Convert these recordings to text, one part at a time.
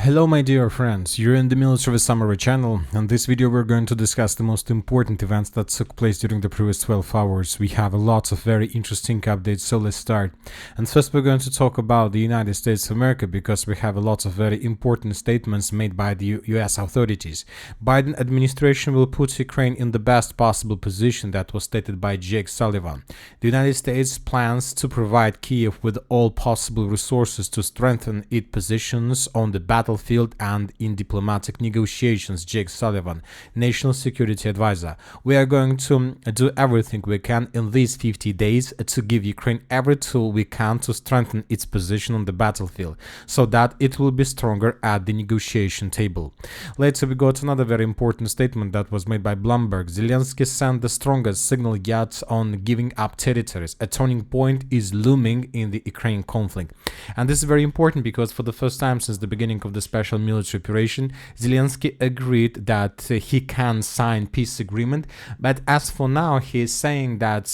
Hello my dear friends, you're in the Military Summary channel. In this video we're going to discuss the most important events that took place during the previous 12 hours. We have a lot of very interesting updates, so let's start. And first we're going to talk about the United States of America because we have a lot of very important statements made by the US authorities. Biden administration will put Ukraine in the best possible position, that was stated by Jake Sullivan. The United States plans to provide Kyiv with all possible resources to strengthen its positions on the battlefield and in diplomatic negotiations, Jake Sullivan, National Security Advisor. We are going to do everything we can in these 50 days to give Ukraine every tool we can to strengthen its position on the battlefield, so that it will be stronger at the negotiation table. Later we got another very important statement that was made by Bloomberg. Zelensky sent the strongest signal yet on giving up territories. A turning point is looming in the Ukraine conflict. And this is very important because for the first time since the beginning of the special military operation, Zelensky agreed that he can sign peace agreement, but as for now he is saying that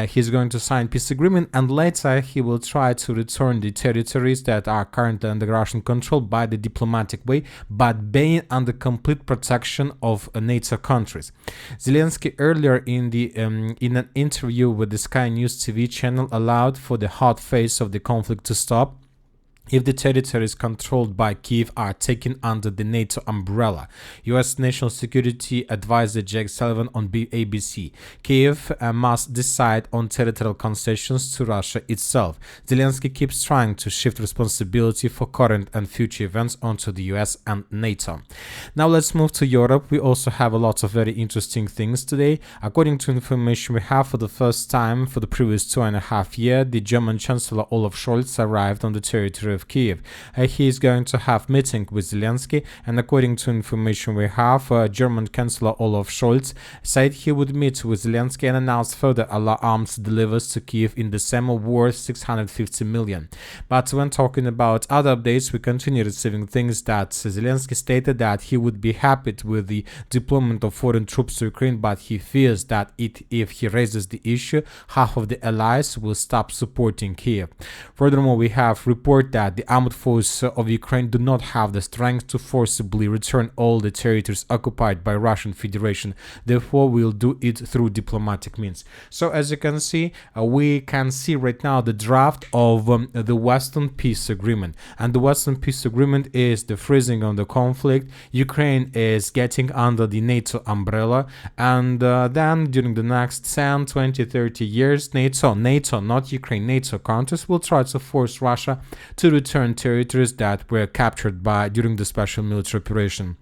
he's going to sign peace agreement and later he will try to return the territories that are currently under Russian control by the diplomatic way, but being under complete protection of NATO countries. Zelensky earlier in an interview with the Sky News TV channel allowed for the hot phase of the conflict to stop if the territories controlled by Kyiv are taken under the NATO umbrella. U.S. National Security Advisor Jake Sullivan on ABC. Kyiv must decide on territorial concessions to Russia itself. Zelensky keeps trying to shift responsibility for current and future events onto the U.S. and NATO. Now let's move to Europe. We also have a lot of very interesting things today. According to information we have, for the first time for the previous 2.5 years, the German Chancellor Olaf Scholz arrived on the territory of Kyiv. He is going to have meeting with Zelensky, and according to information we have, German Chancellor Olaf Scholz said he would meet with Zelensky and announce further arms deliveries to Kyiv in December worth 650 million. But when talking about other updates, we continue receiving things that Zelensky stated that he would be happy with the deployment of foreign troops to Ukraine, but he fears that if he raises the issue, half of the allies will stop supporting Kyiv. Furthermore, we have report that the armed forces of Ukraine do not have the strength to forcibly return all the territories occupied by Russian Federation. Therefore, we'll do it through diplomatic means. So as you can see, we can see right now the draft of the Western Peace Agreement. And the Western Peace Agreement is the freezing of the conflict. Ukraine is getting under the NATO umbrella. And then during the next 10, 20, 30 years, NATO, not Ukraine, NATO countries will try to force Russia to return territories that were captured during the special military operation.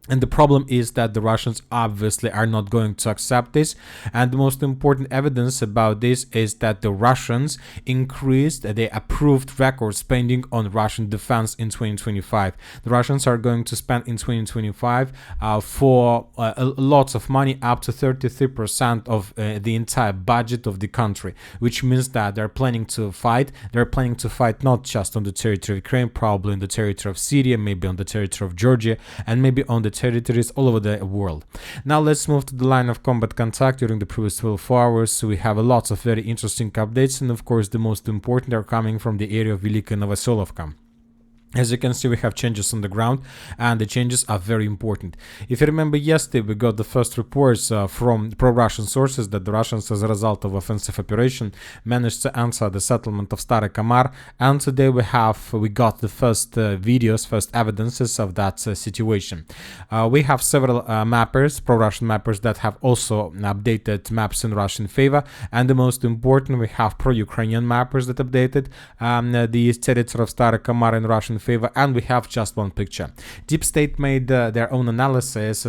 And the problem is that the Russians obviously are not going to accept this, and the most important evidence about this is that the Russians increased the approved record spending on Russian defense in 2025. The Russians are going to spend in 2025 for lots of money, up to 33% of the entire budget of the country, which means that they're planning to fight. They're planning to fight not just on the territory of Ukraine, probably on the territory of Syria, maybe on the territory of Georgia, and maybe on the territories all over the world. Now let's move to the line of combat contact during the previous 12 hours. So we have a lot of very interesting updates, and of course the most important are coming from the area of Velyka and Novosilka. As you can see, we have changes on the ground, and the changes are very important. If you remember, yesterday we got the first reports from pro-Russian sources that the Russians, as a result of offensive operation, managed to enter the settlement of Stary Kamar, and today we got the first videos, first evidences of that situation. We have several mappers, pro-Russian mappers, that have also updated maps in Russian favor, and the most important, we have pro-Ukrainian mappers that updated the territory of Stary Kamar in Russian favor, and we have just one picture. Deep State made their own analysis,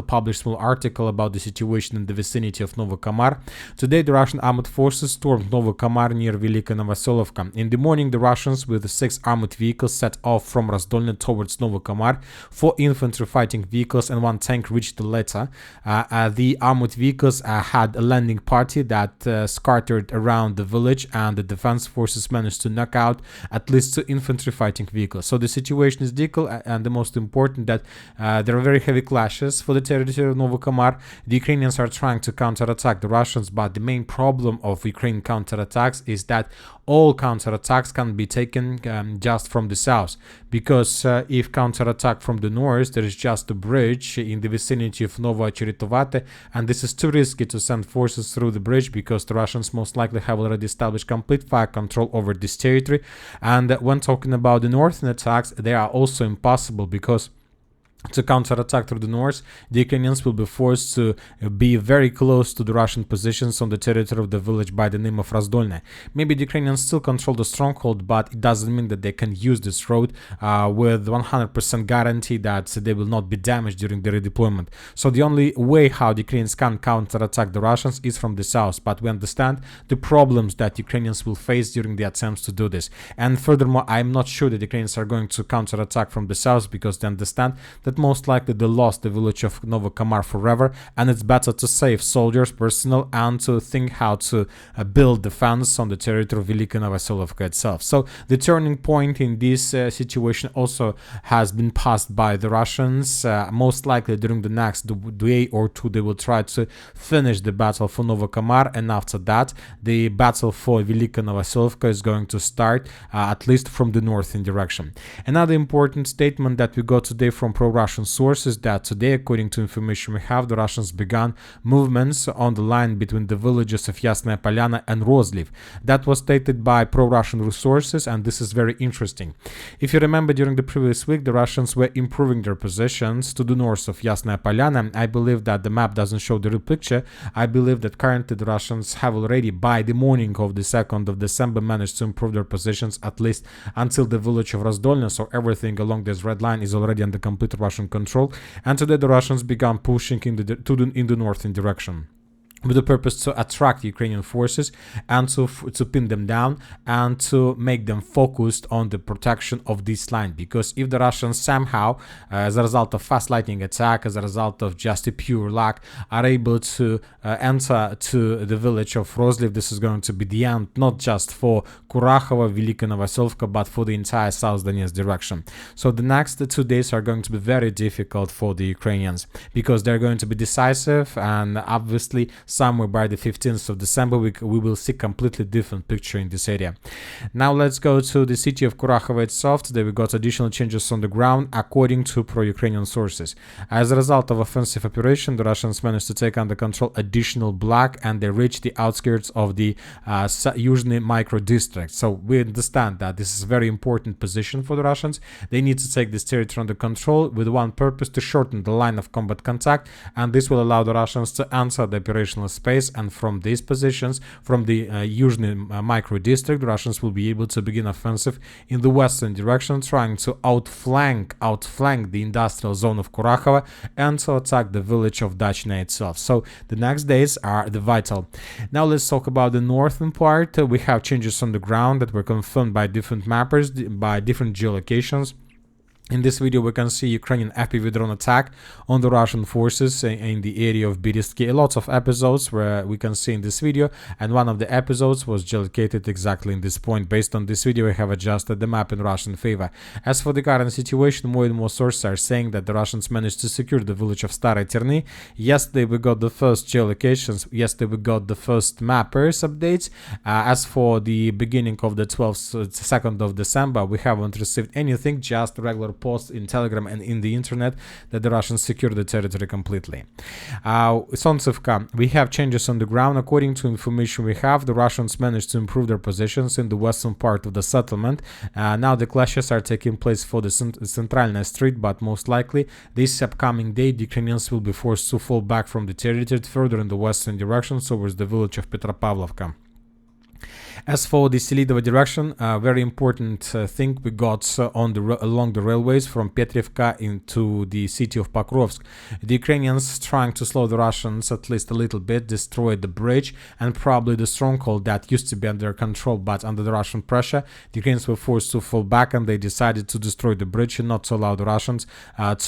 published small article about the situation in the vicinity of Novokamar. Today the Russian armed forces stormed Novokamar near Velyka Novosilka. In the morning, the Russians with 6 armored vehicles set off from Razdolny towards Novokamar. 4 infantry fighting vehicles and 1 tank reached the latter. The armored vehicles had a landing party that scattered around the village, and the defense forces managed to knock out at least 2 infantry fighting fighting vehicles. So the situation is difficult, and the most important that there are very heavy clashes for the territory of Novokamar. The Ukrainians are trying to counterattack the Russians, but the main problem of Ukraine counterattacks is that all counterattacks can be taken just from the south, because if counterattack from the north, there is just a bridge in the vicinity of Novo-Chertovate, and this is too risky to send forces through the bridge, because the Russians most likely have already established complete fire control over this territory. And when talking about the northern attacks, they are also impossible, because to counterattack through the north, the Ukrainians will be forced to be very close to the Russian positions on the territory of the village by the name of Razdolne. Maybe the Ukrainians still control the stronghold, but it doesn't mean that they can use this road with 100% guarantee that they will not be damaged during the redeployment. So the only way how the Ukrainians can counterattack the Russians is from the south, but we understand the problems that Ukrainians will face during the attempts to do this. And furthermore, I'm not sure that the Ukrainians are going to counterattack from the south, because they understand that most likely they lost the village of Novokamar forever, and it's better to save soldiers, personnel, and to think how to build defense on the territory of Velyka Novosilka itself. So the turning point in this situation also has been passed by the Russians. Most likely during the next day or two they will try to finish the battle for Novokamar, and after that the battle for Velyka Novosilka is going to start, at least from the northern direction. Another important statement that we got today from pro-Russian sources, that today, according to information we have, the Russians began movements on the line between the villages of Yasnaya Polyana and Rozliv. That was stated by pro-Russian resources, and this is very interesting. If you remember, during the previous week, the Russians were improving their positions to the north of Yasnaya Polyana. I believe that the map doesn't show the real picture. I believe that currently the Russians have already, by the morning of the 2nd of December, managed to improve their positions at least until the village of Razdolne, so everything along this red line is already under complete Russian control, and today the Russians began pushing in the northern direction, with the purpose to attract Ukrainian forces and to pin them down and to make them focused on the protection of this line. Because if the Russians somehow, as a result of fast lightning attack, as a result of just a pure luck, are able to enter to the village of Rozliv, this is going to be the end, not just for Kurakhova, Velyka Novosilka, but for the entire South Donetsk direction. So the next 2 days are going to be very difficult for the Ukrainians, because they're going to be decisive, and obviously somewhere by the 15th of December we will see completely different picture in this area. Now let's go to the city of Kurakhova itself. Today we got additional changes on the ground, according to pro-Ukrainian sources. As a result of offensive operation, the Russians managed to take under control additional block, and they reached the outskirts of the Yuzhny micro district. So we understand that this is a very important position for the Russians. They need to take this territory under control with one purpose: to shorten the line of combat contact, and this will allow the Russians to enter the operational space, and from these positions, from the Yuzhny micro district, the Russians will be able to begin offensive in the western direction, trying to outflank the industrial zone of Kurakhova and to attack the village of Dachna itself. So the next days are the vital. Now let's talk about the northern part. We have changes on the ground that were confirmed by different mappers, by different geolocations. In this video, we can see Ukrainian FPV drone attack on the Russian forces in the area of Berezki. Lots of episodes where we can see in this video, and one of the episodes was geolocated exactly in this point. Based on this video, we have adjusted the map in Russian favor. As for the current situation, more and more sources are saying that the Russians managed to secure the village of Starai Terny. Yesterday, we got the first geolocations. Yesterday, we got the first mappers updates. As for the beginning of the 2nd of December, we haven't received anything, just regular posts in Telegram and in the internet that the Russians secured the territory completely. Sontsevka, we have changes on the ground. According to information we have, the Russians managed to improve their positions in the western part of the settlement. Now the clashes are taking place for the Centralna Street, but most likely this upcoming day the Ukrainians will be forced to fall back from the territory further in the western direction towards the village of Petropavlovka. As for the Selidova direction, a very important thing we got along the railways from Petrivka into the city of Pokrovsk. The Ukrainians, trying to slow the Russians at least a little bit, destroyed the bridge and probably the stronghold that used to be under control, but under the Russian pressure, the Ukrainians were forced to fall back, and they decided to destroy the bridge and not to allow the Russians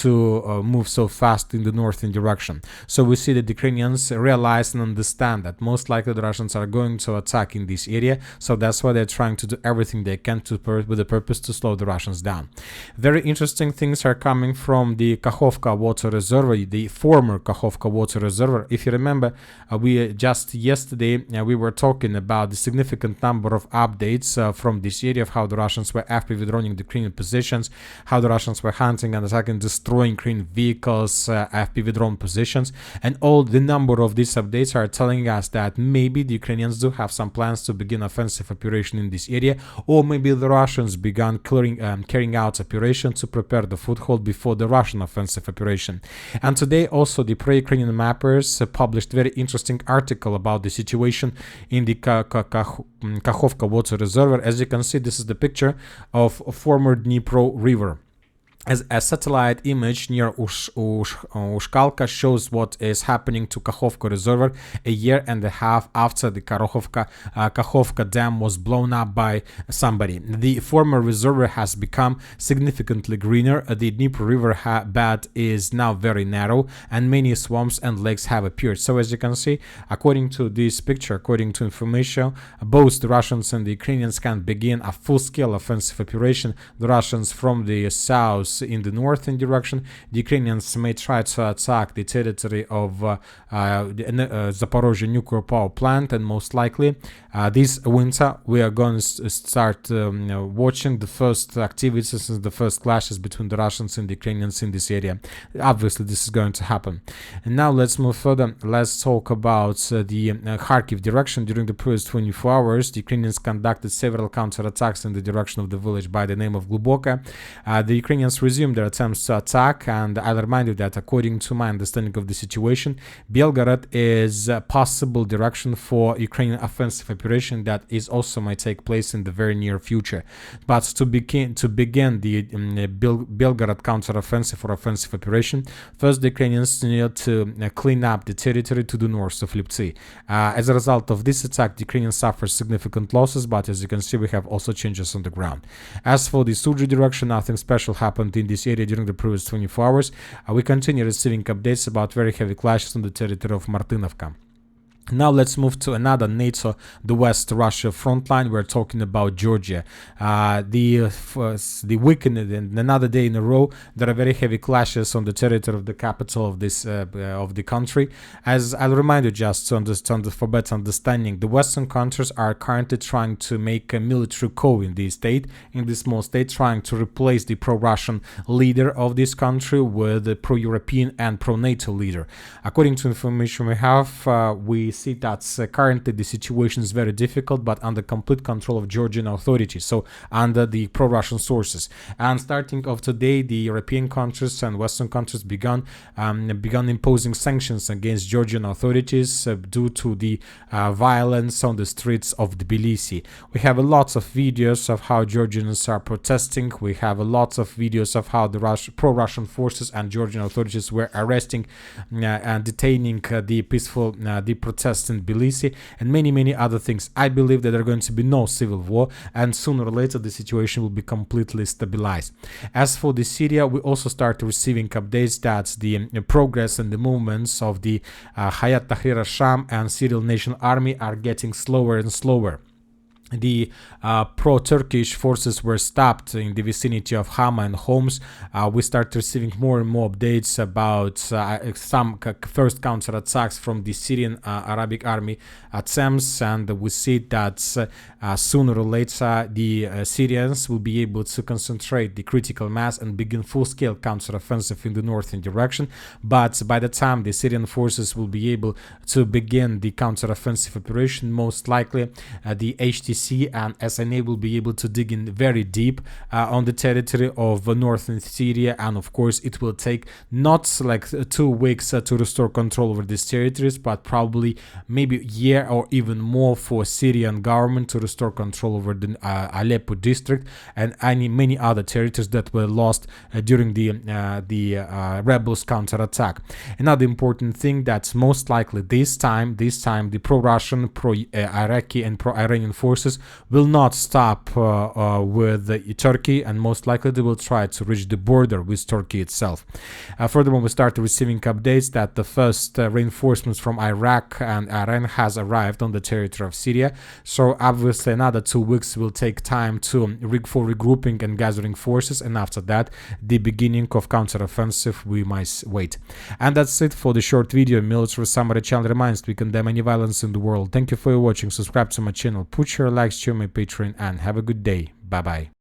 to move so fast in the northern direction. So we see that the Ukrainians realize and understand that most likely the Russians are going to attack in this area, area, so that's why they're trying to do everything they can with the purpose to slow the Russians down. Very interesting things are coming from the Kakhovka water reservoir, the former Kakhovka water reservoir. If you remember, we just yesterday we were talking about the significant number of updates from this area of how the Russians were after withdrawing the Ukrainian positions, how the Russians were hunting and attacking, destroying Ukrainian vehicles, after withdrawn positions, and all the number of these updates are telling us that maybe the Ukrainians do have some plans to begin offensive operation in this area, or maybe the Russians began carrying out operation to prepare the foothold before the Russian offensive operation. And today also the pro-Ukrainian mappers published very interesting article about the situation in the Kakhovka water reservoir. As you can see, this is the picture of former Dnipro river. As a satellite image near Ushkalka shows what is happening to Kakhovka reservoir a year and a half after the Kakhovka dam was blown up by somebody. The former reservoir has become significantly greener. The Dnipro river bed is now very narrow and many swamps and lakes have appeared. So as you can see, according to this picture, according to information, both the Russians and the Ukrainians can begin a full-scale offensive operation. The Russians from the south in the northern direction. The Ukrainians may try to attack the territory of the Zaporozhye nuclear power plant, and most likely this winter we are going to start watching the first activities and the first clashes between the Russians and the Ukrainians in this area. Obviously this is going to happen. And now let's move further. Let's talk about the Kharkiv direction. During the previous 24 hours, the Ukrainians conducted several counterattacks in the direction of the village by the name of Gluboka. The Ukrainians resumed their attempts to attack, and I'll remind you that according to my understanding of the situation, Belgorod is a possible direction for Ukrainian offensive operation that is also might take place in the very near future. But to begin the Belgorod counteroffensive or offensive operation, first the Ukrainians need to clean up the territory to the north of Liptsi. As a result of this attack, the Ukrainians suffer significant losses, but as you can see, we have also changes on the ground. As for the Suji direction, nothing special happened in this area during the previous 24 hours. We continue receiving updates about very heavy clashes on the territory of Martinovka. Now let's move to another NATO, the West Russia front line. We're talking about Georgia. The weekend and another day in a row, there are very heavy clashes on the territory of the capital of this of the country. As I'll remind you, just to understand for better understanding, the Western countries are currently trying to make a military coup in this small state, trying to replace the pro-Russian leader of this country with the pro-European and pro-NATO leader. According to information we have, we see that currently the situation is very difficult, but under complete control of Georgian authorities, so under the pro-Russian sources. And starting of today, the European countries and Western countries began imposing sanctions against Georgian authorities due to the violence on the streets of Tbilisi. We have a lot of videos of how Georgians are protesting. We have a lot of videos of how the pro-Russian forces and Georgian authorities were arresting and detaining the protests in Tbilisi, and many other things. I believe that there are going to be no civil war, and sooner or later the situation will be completely stabilized. As for the Syria, we also start receiving updates that the progress and the movements of the Hayat Tahrir al-Sham and Syrian Nation Army are getting slower and slower. The pro-Turkish forces were stopped in the vicinity of Hama and Homs. We start receiving more and more updates about some first counterattacks from the Syrian Arabic army at Sems, and we see that sooner or later the Syrians will be able to concentrate the critical mass and begin full-scale counteroffensive in the northern direction. But by the time the Syrian forces will be able to begin the counteroffensive operation, most likely the HTC and SNA will be able to dig in very deep on the territory of northern Syria, and of course it will take not like 2 weeks to restore control over these territories, but probably maybe a year or even more for Syrian government to restore control over the Aleppo district and many other territories that were lost during the rebels counterattack. Another important thing, that most likely this time the pro-Russian, pro-Iraqi and pro-Iranian forces forces will not stop with Turkey, and most likely they will try to reach the border with Turkey itself. Furthermore, we started receiving updates that the first reinforcements from Iraq and Iran has arrived on the territory of Syria. So obviously another 2 weeks will take time for regrouping and gathering forces, and after that the beginning of counteroffensive we might wait. And that's it for the short video. Military Summary channel reminds we condemn any violence in the world. Thank you for watching. Subscribe to my channel, put your likes, share my Patreon, and have a good day. Bye bye.